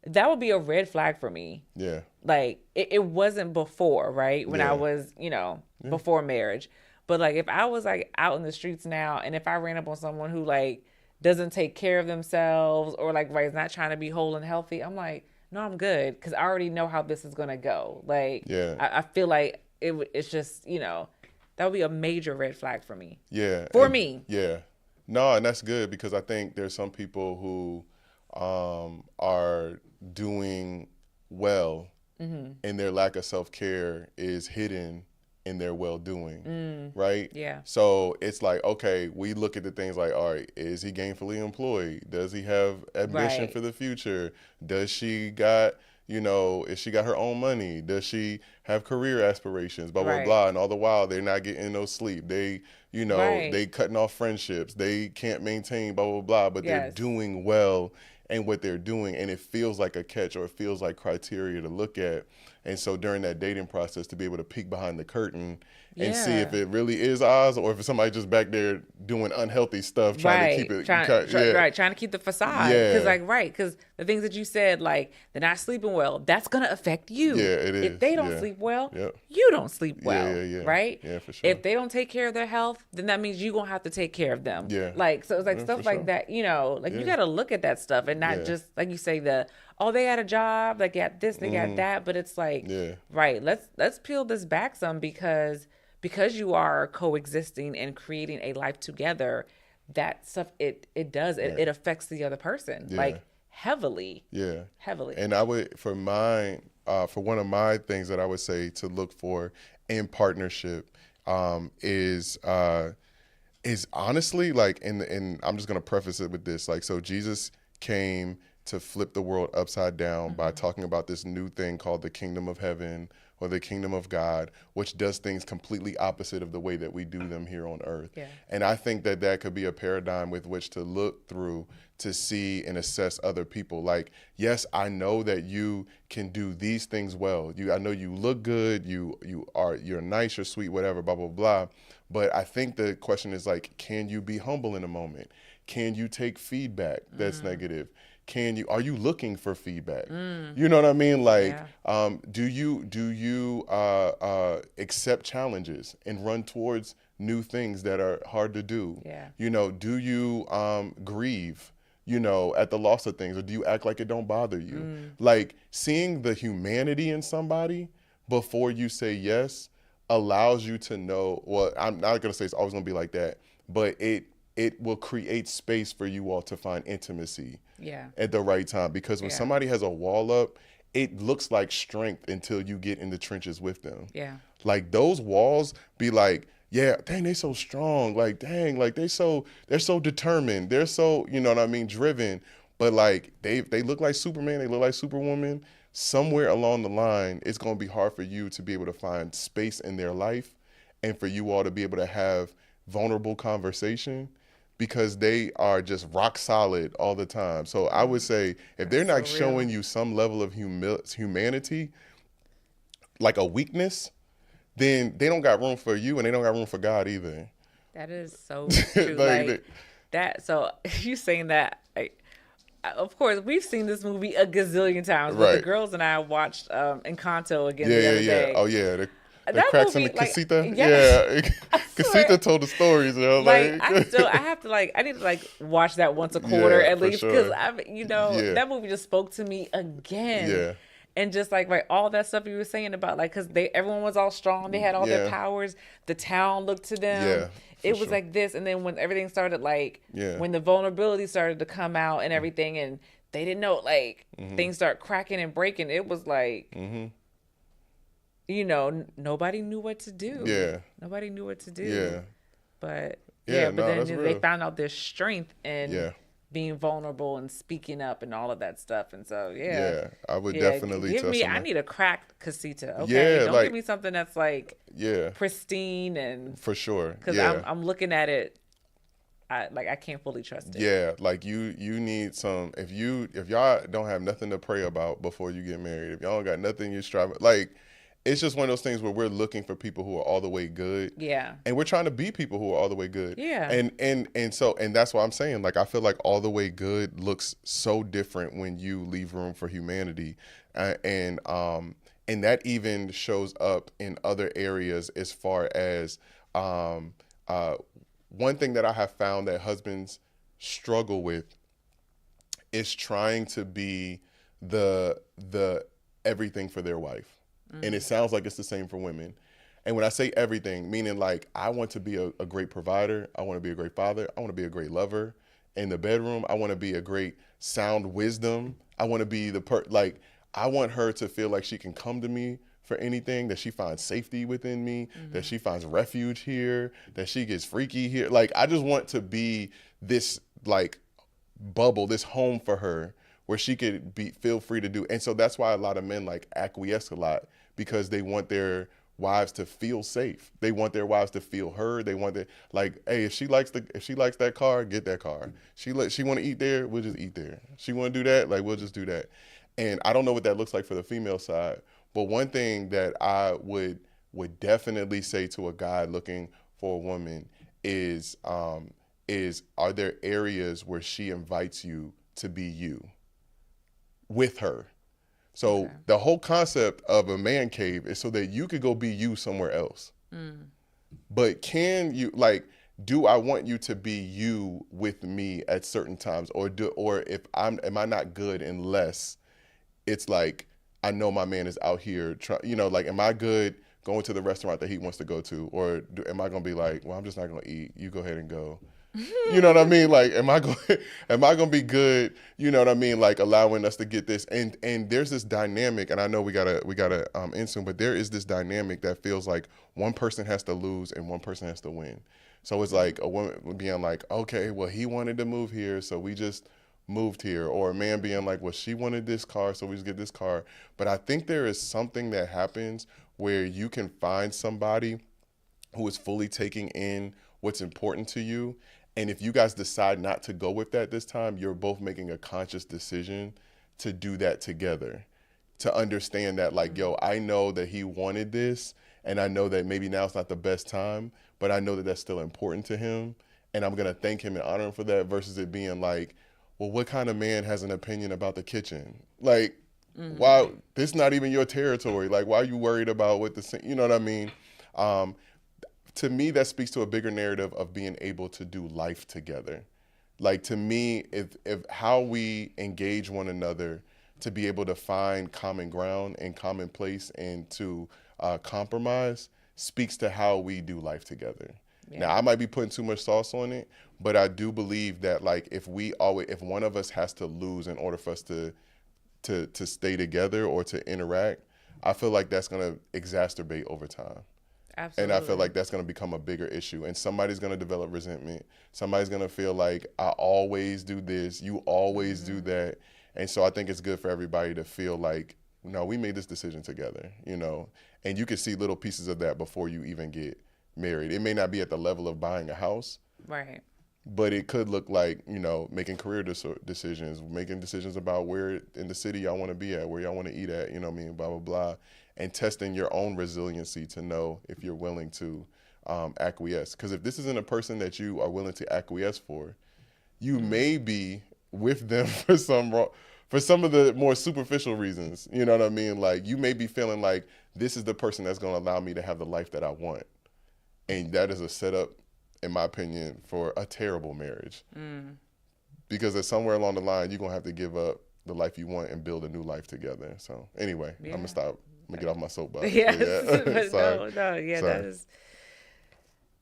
that would be a red flag for me. Yeah. Like, it wasn't before, right? When I was, before marriage. But like, if I was like out in the streets now, and if I ran up on someone who like doesn't take care of themselves, or like, is not trying to be whole and healthy, I'm like, no, I'm good, because I already know how this is gonna go. Like, I feel like it's just, that would be a major red flag for me. Yeah. For me. Yeah. No, and that's good, because I think there's some people who are doing well, and their lack of self-care is hidden in their well-doing, right? Yeah. So it's like, okay, we look at the things like, all right, is he gainfully employed? Does he have ambition for the future? Does she got, is she got her own money? Does she have career aspirations? Blah, blah, blah. And all the while, they're not getting no sleep. They, they cutting off friendships. They can't maintain blah, blah, blah, but they're doing well in what they're doing. And it feels like a catch, or it feels like criteria to look at. And so during that dating process, to be able to peek behind the curtain and see if it really is Oz, or if somebody just back there doing unhealthy stuff, trying to keep it. Trying to keep the facade. Because because the things that you said, like, they're not sleeping well, that's going to affect you. Yeah, it is. If they don't sleep well, you don't sleep well. Right? Yeah, for sure. If they don't take care of their health, then that means you're going to have to take care of them. Yeah. Like, so it's like stuff like that, you got to look at that stuff, and not just, like you say, they had a job, they got this, they got that, but it's like, let's peel this back some, because because you are coexisting and creating a life together, that stuff it affects the other person like heavily. Yeah. Heavily. And I would, for one of my things that I would say to look for in partnership is honestly like, and I'm just going to preface it with this, like, so Jesus came to flip the world upside down by talking about this new thing called the kingdom of heaven or the kingdom of God, which does things completely opposite of the way that we do them here on earth. Yeah. And I think that that could be a paradigm with which to look through to see and assess other people. Like, yes, I know that you can do these things well. I know you look good, you're nice, you're sweet, whatever, blah, blah, blah. But I think the question is like, can you be humble in a moment? Can you take feedback that's negative? Are you looking for feedback? You know what I mean? Like, do you accept challenges and run towards new things that are hard to do? Yeah. You know, do you grieve, at the loss of things, or do you act like it don't bother you? Like, seeing the humanity in somebody before you say yes allows you to know, well, I'm not gonna say it's always gonna be like that, but it will create space for you all to find intimacy at the right time. Because when somebody has a wall up, it looks like strength until you get in the trenches with them. Yeah. Like, those walls be like, yeah, dang, they so strong. Like, dang, like they're so determined. They're so, you know what I mean, driven. But like they look like Superman, they look like Superwoman. Somewhere along the line, it's gonna be hard for you to be able to find space in their life and for you all to be able to have vulnerable conversation, because they are just rock solid all the time. So I would say, if they're not showing you some level of humanity, like a weakness, then they don't got room for you, and they don't got room for God either. That is so true. like that. So you saying that, of course, we've seen this movie a gazillion times. But the girls and I watched Encanto again the other day. Oh yeah. The That cracks movie, in the casita. yes. Yeah. Casita told the stories, Like, I need to watch that once a quarter at least, because sure. that movie just spoke to me again. Yeah. And just all that stuff you were saying about, like, because everyone was all strong, they had all their powers, the town looked to them. Yeah, it was like this, and then when everything started, when the vulnerability started to come out and everything, and they didn't know, things start cracking and breaking. It was like, nobody knew what to do. Yeah. Nobody knew what to do. Yeah. But Yeah, but then that's they real. found out their strength in being vulnerable and speaking up and all of that stuff. And so, I would definitely give tell me. someone. I need a cracked casita. Okay, don't give me something that's pristine and for sure. Because I'm looking at it. I can't fully trust it. Yeah, like you need some. If y'all don't have nothing to pray about before you get married, if y'all don't got nothing you're striving, it's just one of those things where we're looking for people who are all the way good. Yeah. And we're trying to be people who are all the way good. Yeah. And so that's why I'm saying, I feel like all the way good looks so different when you leave room for humanity. And that even shows up in other areas, as far as one thing that I have found that husbands struggle with is trying to be the everything for their wife. And it sounds like it's the same for women. And when I say everything, meaning I want to be a great provider. I want to be a great father. I want to be a great lover. In the bedroom, I want to be a great sound wisdom. I want to be I want her to feel like she can come to me for anything, that she finds safety within me, that she finds refuge here, that she gets freaky here. I just want to be this bubble, this home for her, where she could feel free to do. And so that's why a lot of men acquiesce a lot, because they want their wives to feel safe. They want their wives to feel heard. They want hey, if she likes that car, get that car. She want to eat there, we'll just eat there. She want to do that, we'll just do that. And I don't know what that looks like for the female side, but one thing that I would definitely say to a guy looking for a woman is are there areas where she invites you to be you with her? So the whole concept of a man cave is so that you could go be you somewhere else. But can you, do I want you to be you with me at certain times, or am I not good unless it's I know my man is out here am I good going to the restaurant that he wants to go to, or am I gonna be like, well, I'm just not gonna eat. You go ahead and go. You know what I mean? Like, am I gonna be good? You know what I mean? Like allowing us to get this, and there's this dynamic, and I know we gotta end soon, but there is this dynamic that feels like one person has to lose and one person has to win. So it's like a woman being like, okay, well, he wanted to move here, so we just moved here, or a man being like, well, she wanted this car, so we just get this car. But I think there is something that happens where you can find somebody who is fully taking in what's important to you. And if you guys decide not to go with that this time, you're both making a conscious decision to do that together, to understand that like, yo, I know that he wanted this, and I know that maybe now it's not the best time, but I know that that's still important to him, and I'm gonna thank him and honor him for that, versus it being like, well, what kind of man has an opinion about the kitchen? Like, why, this not even your territory. Like, why are you worried about what you know what I mean? To me, that speaks to a bigger narrative of being able to do life together. Like, to me, if how we engage one another to be able to find common ground and common place and to compromise speaks to how we do life together. Yeah. Now, I might be putting too much sauce on it, but I do believe that like if one of us has to lose in order for us to stay together or to interact, I feel like that's gonna exacerbate over time. Absolutely. And I feel like that's going to become a bigger issue. And somebody's going to develop resentment. Somebody's going to feel like, I always do this, you always do that. And so I think it's good for everybody to feel like, no, we made this decision together, you know. And you can see little pieces of that before you even get married. It may not be at the level of buying a house. Right. But it could look like, you know, making career decisions, making decisions about where in the city y'all want to be at, where y'all want to eat at, you know what I mean, blah, blah, blah. And testing your own resiliency to know if you're willing to acquiesce. Because if this isn't a person that you are willing to acquiesce for, you may be with them for some of the more superficial reasons. You know what I mean? Like, you may be feeling like this is the person that's going to allow me to have the life that I want. And that is a setup, in my opinion, for a terrible marriage. Because somewhere along the line, you're going to have to give up the life you want and build a new life together. So anyway, I'm going to stop. I'm gonna get off my soapbox. Yes, but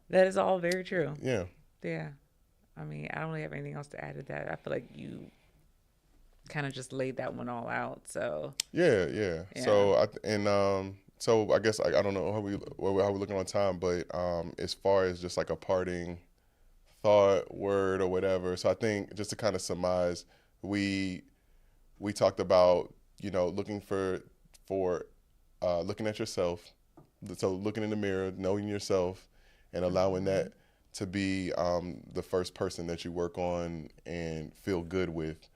that is all very true. Yeah. I mean, I don't really have anything else to add to that. I feel like you kind of just laid that one all out. So yeah. So so I guess I don't know how we're looking on time, but as far as just like a parting thought, word, or whatever. So I think just to kind of surmise, we talked about, you know, looking for looking at yourself, so looking in the mirror, knowing yourself, and allowing that to be the first person that you work on and feel good with,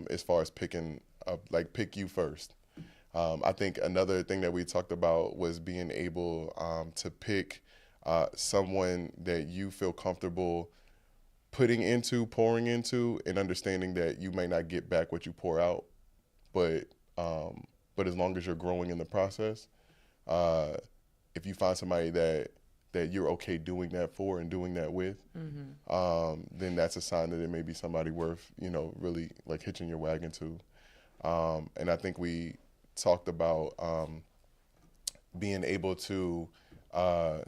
as far as pick you first. I think another thing that we talked about was being able to pick someone that you feel comfortable pouring into, and understanding that you may not get back what you pour out, but as long as you're growing in the process, if you find somebody that you're okay doing that for and doing that with, then that's a sign that it may be somebody worth, you know, really like hitching your wagon to. And I think we talked about being able to, what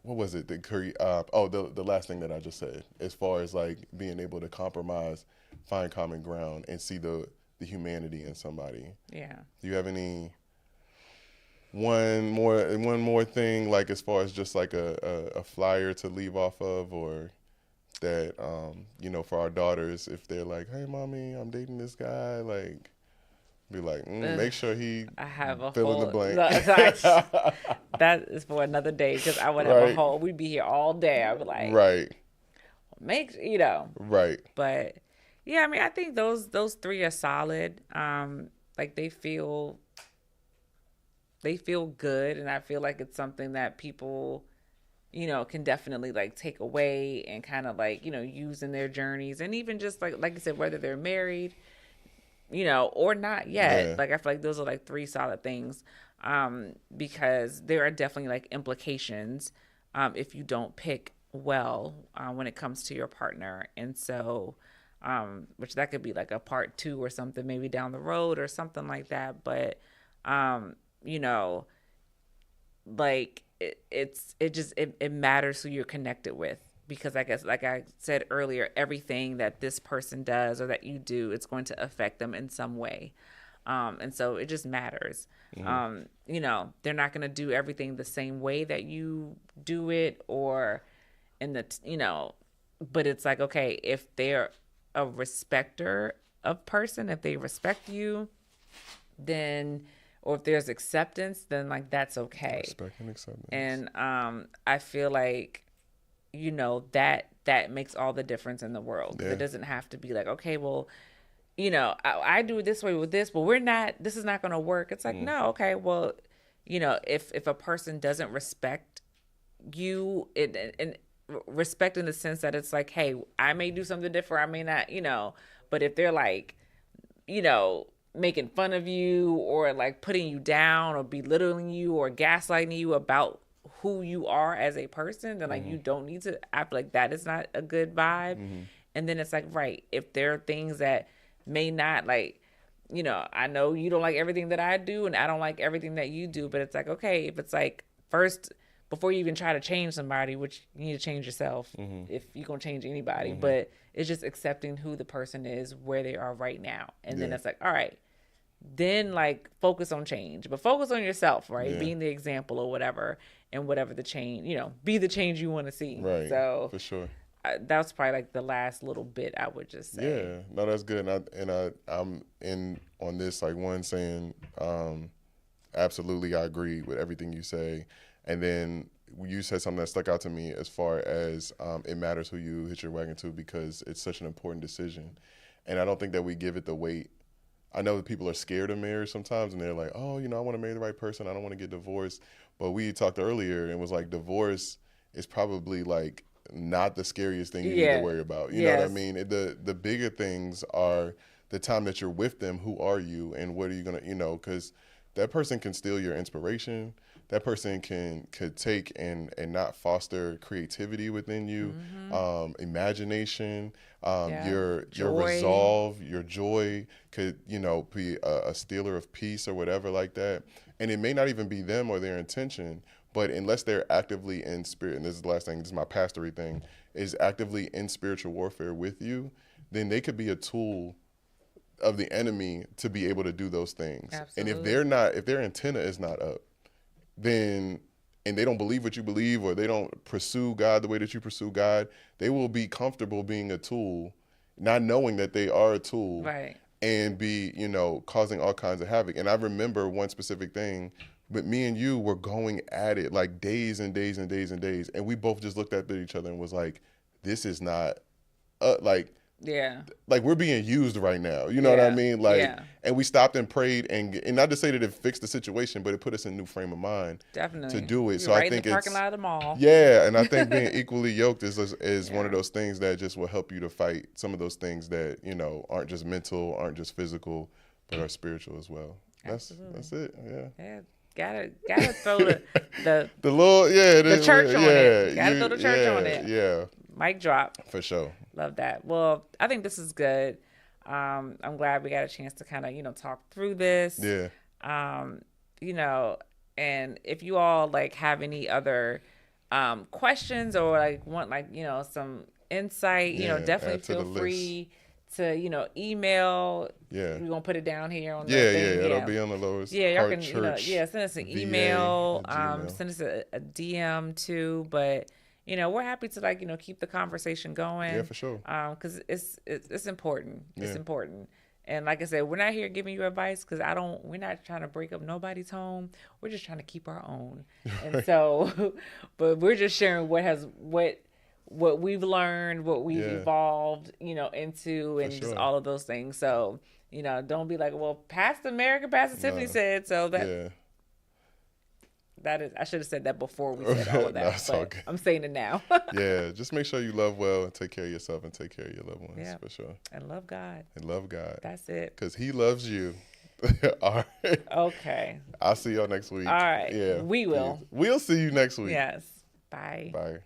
was it? The last thing that I just said, as far as like being able to compromise, find common ground, and see the humanity in somebody. Yeah. Do you have one more thing, like as far as just like a flyer to leave off of, or that you know, for our daughters, if they're like, hey mommy, I'm dating this guy, like be like, make sure he fill in the blank. That is for another day, because I would have we'd be here all day. I would like you know. Right. But yeah, I mean, I think those three are solid. Like they feel good, and I feel like it's something that people, you know, can definitely like take away and kind of like, you know, use in their journeys, and even just like I said, whether they're married, you know, or not yet. Yeah. Like I feel like those are like three solid things, because there are definitely like implications if you don't pick well when it comes to your partner, and so. Which that could be like a part 2 or something, maybe down the road or something like that. But, you know, like it matters who you're connected with, because I guess, like I said earlier, everything that this person does or that you do, it's going to affect them in some way. And so it just matters. You know, they're not going to do everything the same way that you do it, or in the, you know, but it's like, okay, if they're a respecter of person, if they respect you, then, or if there's acceptance, then like that's okay. Respect and acceptance. And I feel like, you know, that makes all the difference in the world. Yeah. It doesn't have to be like, okay, well, you know, I do it this way with this, but this is not going to work. It's like, no, okay, well, you know, if a person doesn't respect you, and respect in the sense that it's like, hey, I may do something different, I may not, you know, but if they're like, you know, making fun of you, or like putting you down, or belittling you, or gaslighting you about who you are as a person, then like you don't need to. I feel like that is not a good vibe. And then it's like, right, if there are things that may not, like, you know, I know you don't like everything that I do, and I don't like everything that you do, but it's like, okay, if it's like, first, before you even try to change somebody, which you need to change yourself if you're going to change anybody, but it's just accepting who the person is, where they are right now. And then it's like, all right, then like focus on change, but focus on yourself, right? Being the example or whatever, and whatever the change, you know, be the change you want to see. Right. So For sure. That's probably like the last little bit I would just say. Yeah, no, that's good. I'm in on this, like, one saying, absolutely, I agree with everything you say. And then you said something that stuck out to me as far as it matters who you hitch your wagon to, because it's such an important decision. And I don't think that we give it the weight. I know that people are scared of marriage sometimes, and they're like, oh, you know, I want to marry the right person, I don't want to get divorced. But we talked earlier and was like, divorce is probably like not the scariest thing you need to worry about. You know what I mean? The bigger things are the time that you're with them. Who are you, and what are you gonna, you know, because that person can steal your inspiration. That person could take and not foster creativity within you, imagination, your resolve, your joy could, you know, be a stealer of peace or whatever like that. And it may not even be them or their intention, but unless they're actively in spirit, and this is the last thing, this is my pastory thing, is actively in spiritual warfare with you, then they could be a tool of the enemy to be able to do those things. Absolutely. And if their antenna is not up, then, and they don't believe what you believe, or they don't pursue God the way that you pursue God, they will be comfortable being a tool, not knowing that they are a tool, Right. and be, you know, causing all kinds of havoc. And I remember one specific thing, but me and you were going at it like days and days and days and days, and we both just looked at each other and was like, this is not, like we're being used right now. You know what I mean? Like, and we stopped and prayed, and not to say that it fixed the situation, but it put us in a new frame of mind Definitely to do it. You're so right I think in the parking lot of the mall. Yeah, and I think being equally yoked is one of those things that just will help you to fight some of those things that, you know, aren't just mental, aren't just physical, but are spiritual as well. That's it. Yeah. Gotta throw the little the church on it. Gotta throw the church on it. Yeah. Mic drop. For sure. Love that. Well, I think this is good. I'm glad we got a chance to kind of, you know, talk through this. Yeah. You know, and if you all like have any other questions, or like want, like, you know, some insight, you know, definitely feel free to, you know, email. Yeah. We're gonna put it down here on the thing. It'll be on the lowest. Yeah, y'all can, you know, send us an email, send us a DM too. But, you know, we're happy to, like, you know, keep the conversation going. Yeah, for sure. Because it's important. It's important. And like I said, we're not here giving you advice, because we're not trying to break up nobody's home. We're just trying to keep our own. And so, but we're just sharing what we've learned, what we've evolved, you know, into, and just all of those things. So, you know, don't be like, well, Pastor Merrick and Pastor Tiffany said so. That is, I should have said that before we said all of that, but I'm saying it now. Just make sure you love well, and take care of yourself, and take care of your loved ones, for sure. And love God. That's it. Because He loves you. All right. Okay. I'll see y'all next week. All right. Yeah. We will. We'll see you next week. Yes. Bye. Bye.